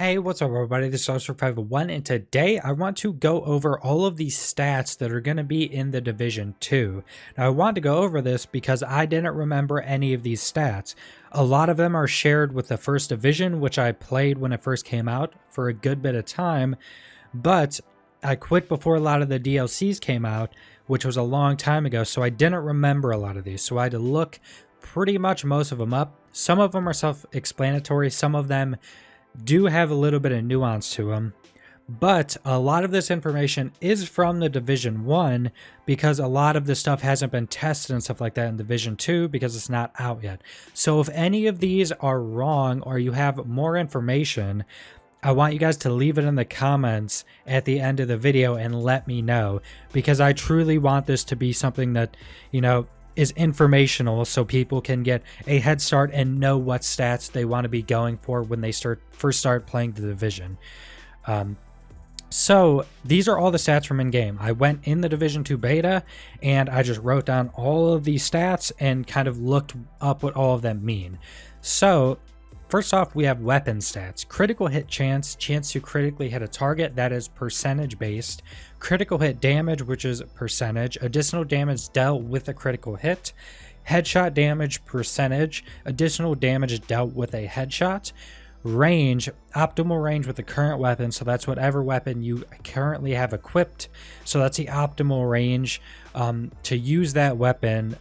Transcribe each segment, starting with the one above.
Hey, what's up, everybody? This is Survival1, and today I want to go over all of these stats that are going to be in the Division 2. Now, I wanted to go over this because I didn't remember any of these stats. A lot of them are shared with the First Division, which I played when it first came out for a good bit of time, but I quit before a lot of the DLCs came out, which was a long time ago, so I didn't remember a lot of these, so I had to look pretty much most of them up. Some of them are self-explanatory, some of them do have a little bit of nuance to them, but a lot of this information is from the Division 1 because a lot of this stuff hasn't been tested and stuff like that in Division 2 because it's not out yet. So if any of these are wrong or you have more information, I want you guys to leave it in the comments at the end of the video and let me know, because I truly want this to be something that, is informational so people can get a head start and know what stats they want to be going for when they first start playing the Division. So these are all the stats from in-game. I went in the Division 2 beta and I just wrote down all of these stats and kind of looked up what all of them mean. So first off, we have weapon stats. Critical hit chance to critically hit a target, that is percentage based. Critical hit damage, which is percentage. Additional damage dealt with a critical hit. Headshot damage percentage. Additional damage dealt with a headshot. Range, optimal range with the current weapon, so that's whatever weapon you currently have equipped, so that's the optimal range. To use that weapon,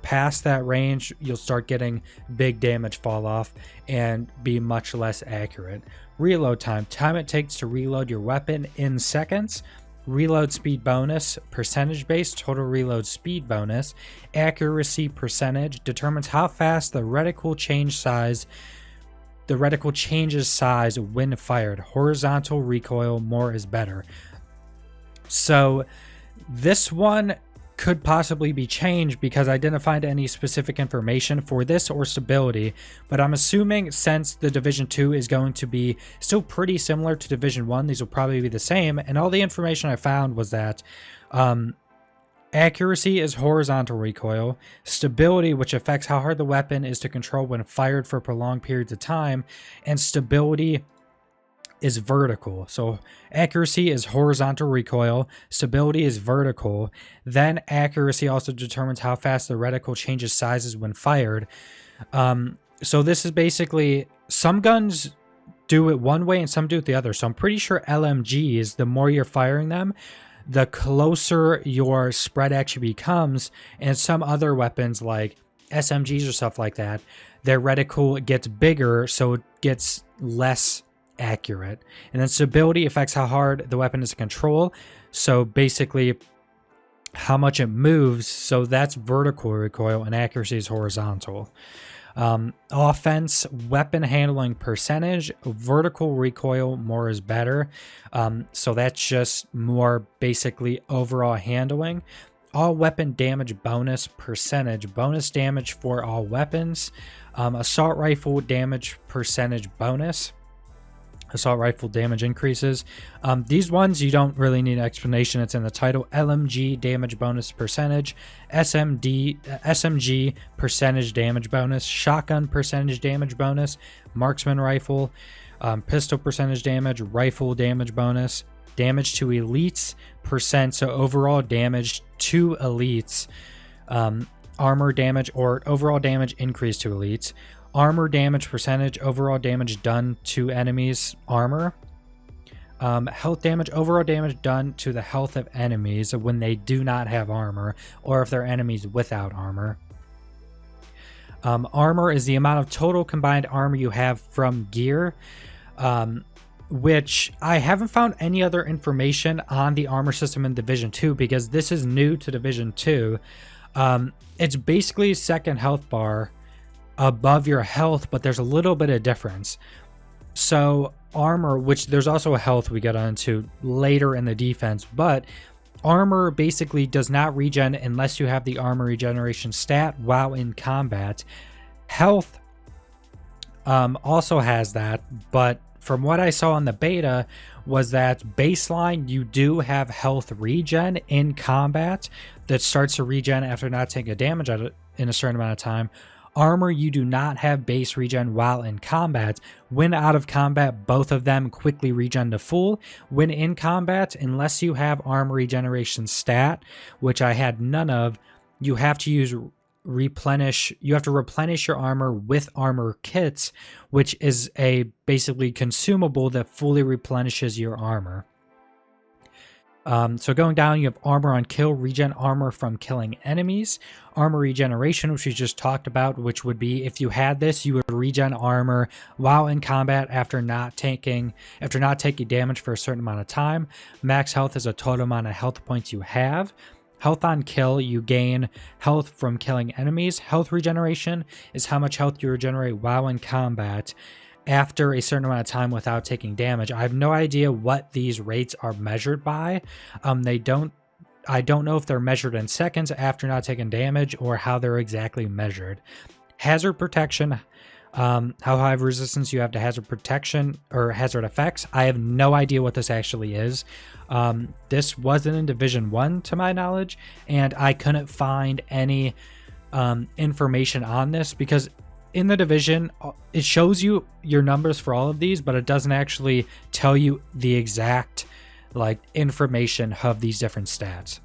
past that range you'll start getting big damage fall off and be much less accurate. Reload time it takes to reload your weapon in seconds. Reload speed bonus, percentage based, total reload speed bonus. Accuracy percentage determines how fast the reticle changes size when fired. Horizontal recoil, more is better. So this one could possibly be changed because I didn't find any specific information for this or stability, but I'm assuming since the Division 2 is going to be still pretty similar to Division 1, these will probably be the same, and all the information I found was that accuracy is horizontal recoil, stability, which affects how hard the weapon is to control when fired for prolonged periods of time, and stability is vertical. So accuracy is horizontal recoil, stability is vertical, then accuracy also determines how fast the reticle changes sizes when fired. So this is basically, some guns do it one way and some do it the other. So I'm pretty sure LMGs, the more you're firing them, the closer your spread actually becomes, and some other weapons like SMGs or stuff like that, their reticle gets bigger, so it gets less accurate. And then stability affects how hard the weapon is to control, so basically how much it moves, so that's vertical recoil, and accuracy is horizontal. Offense, weapon handling percentage, vertical recoil, more is better. So that's just more basically overall handling. All weapon damage bonus percentage, bonus damage for all weapons. Assault rifle damage percentage bonus. Assault rifle damage increases. These ones you don't really need an explanation, it's in the title. LMG damage bonus percentage, SMG percentage damage bonus, shotgun percentage damage bonus, marksman rifle, pistol percentage damage, rifle damage bonus, damage to elites percent, so overall damage to elites, armor damage or overall damage increase to elites. Armor damage percentage, overall damage done to enemies' armor. Health damage, overall damage done to the health of enemies when they do not have armor, or if they're enemies without armor. Armor is the amount of total combined armor you have from gear, which I haven't found any other information on the armor system in Division 2 because this is new to Division 2. It's basically second health bar above your health, but there's a little bit of difference. So armor, which there's also a health we get onto later in the defense, but armor basically does not regen unless you have the armor regeneration stat while in combat. Health also has that, but from what I saw in the beta was that baseline you do have health regen in combat that starts to regen after not taking a damage in a certain amount of time. Armor, you do not have base regen while in combat. When out of combat, both of them quickly regen to full. When in combat, unless you have armor regeneration stat, which I had none of, you have to replenish your armor with armor kits, which is a basically consumable that fully replenishes your armor. So going down, you have armor on kill, regen armor from killing enemies, armor regeneration, which we just talked about, which would be if you had this, you would regen armor while in combat after not taking damage for a certain amount of time. Max health is a total amount of health points you have. Health on kill, you gain health from killing enemies. Health regeneration is how much health you regenerate while in combat after a certain amount of time without taking damage. I have no idea what these rates are measured by. I don't know if they're measured in seconds after not taking damage or how they're exactly measured. Hazard protection, how high of resistance you have to hazard protection or hazard effects. I have no idea what this actually is. This wasn't in Division 1 to my knowledge, and I couldn't find any information on this because in the division, it shows you your numbers for all of these, but it doesn't actually tell you the exact information of these different stats.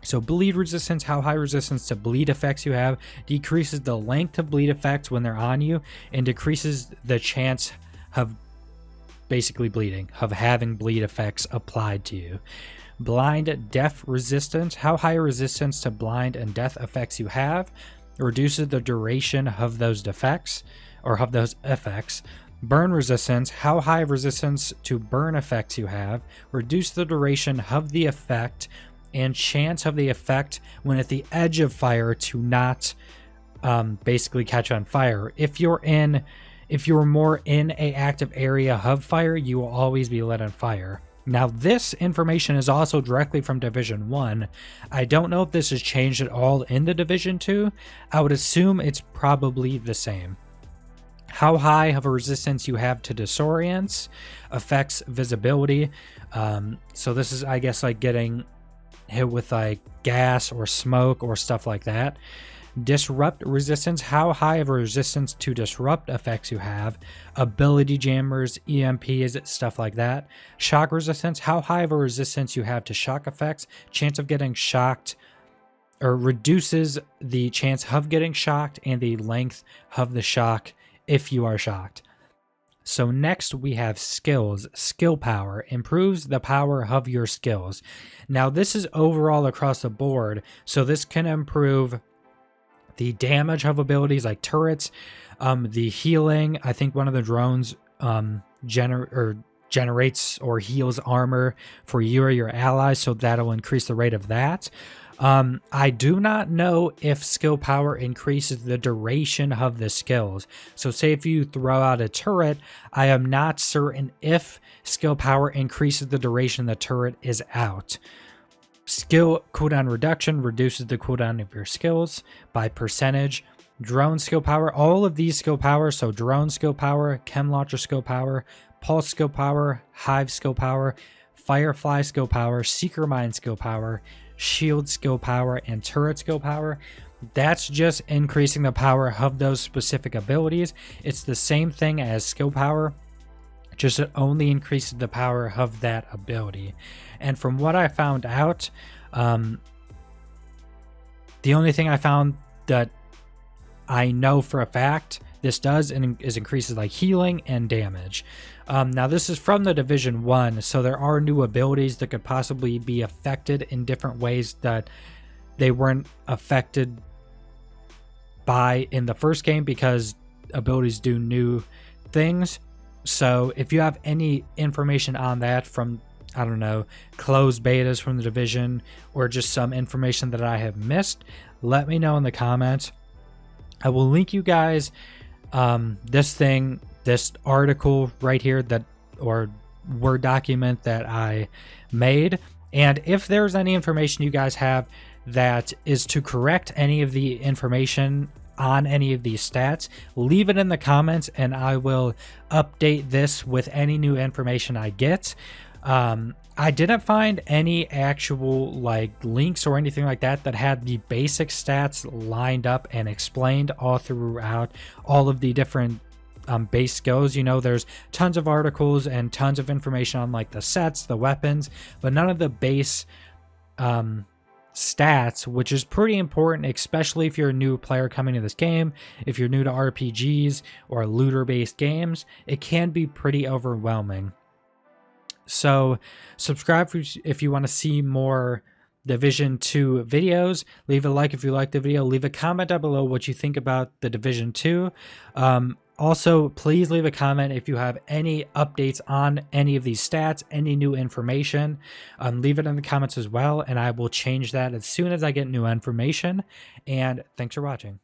So bleed resistance, how high resistance to bleed effects you have, decreases the length of bleed effects when they're on you and decreases the chance of basically bleeding, of having bleed effects applied to you. Blind death resistance, how high resistance to blind and death effects you have, reduces the duration of those effects. Burn resistance, how high resistance to burn effects you have, reduce the duration of the effect and chance of the effect when at the edge of fire to not basically catch on fire. If you're more in a active area of fire, you will always be lit on fire. Now, this information is also directly from Division 1. I don't know if this has changed at all in the Division 2. I would assume it's probably the same. How high of a resistance you have to disorients affects visibility. So this is, I guess, getting hit with gas or smoke or stuff like that. Disrupt resistance, how high of a resistance to disrupt effects you have. Ability jammers, EMPs, stuff like that. Shock resistance, how high of a resistance you have to shock effects. Chance of getting shocked, or reduces the chance of getting shocked and the length of the shock if you are shocked. So next we have skills. Skill power improves the power of your skills. Now this is overall across the board, so this can improve the damage of abilities like turrets, the healing. I think one of the drones generates or heals armor for you or your allies, so that'll increase the rate of that. I do not know if skill power increases the duration of the skills. So say if you throw out a turret, I am not certain if skill power increases the duration the turret is out. Skill cooldown reduction reduces the cooldown of your skills by percentage. Drone skill power, all of these skill powers, so drone skill power, chem launcher skill power, pulse skill power, hive skill power, firefly skill power, seeker mine skill power, shield skill power, and turret skill power. That's just increasing the power of those specific abilities. It's the same thing as skill power, just it only increases the power of that ability. And from what I found out, the only thing I found that I know for a fact this does is increases healing and damage. Now this is from the Division 1, so there are new abilities that could possibly be affected in different ways that they weren't affected by in the first game because abilities do new things. So if you have any information on that from, I don't know, closed betas from the Division or just some information that I have missed, let me know in the comments. I will link you guys this article right here or Word document that I made. And if there's any information you guys have that is to correct any of the information on any of these stats, leave it in the comments and I will update this with any new information I get. I didn't find any actual like links or anything like that that had the basic stats lined up and explained all throughout all of the different base skills. You know, there's tons of articles and tons of information on like the sets, the weapons, but none of the base stats, which is pretty important, especially if you're a new player coming to this game. If you're new to RPGs or looter based games, it can be pretty overwhelming. So subscribe if you want to see more Division 2 videos. Leave a like if you like the video. Leave a comment down below what you think about the Division 2. Also, please leave a comment if you have any updates on any of these stats, any new information. Leave it in the comments as well, and I will change that as soon as I get new information. And thanks for watching.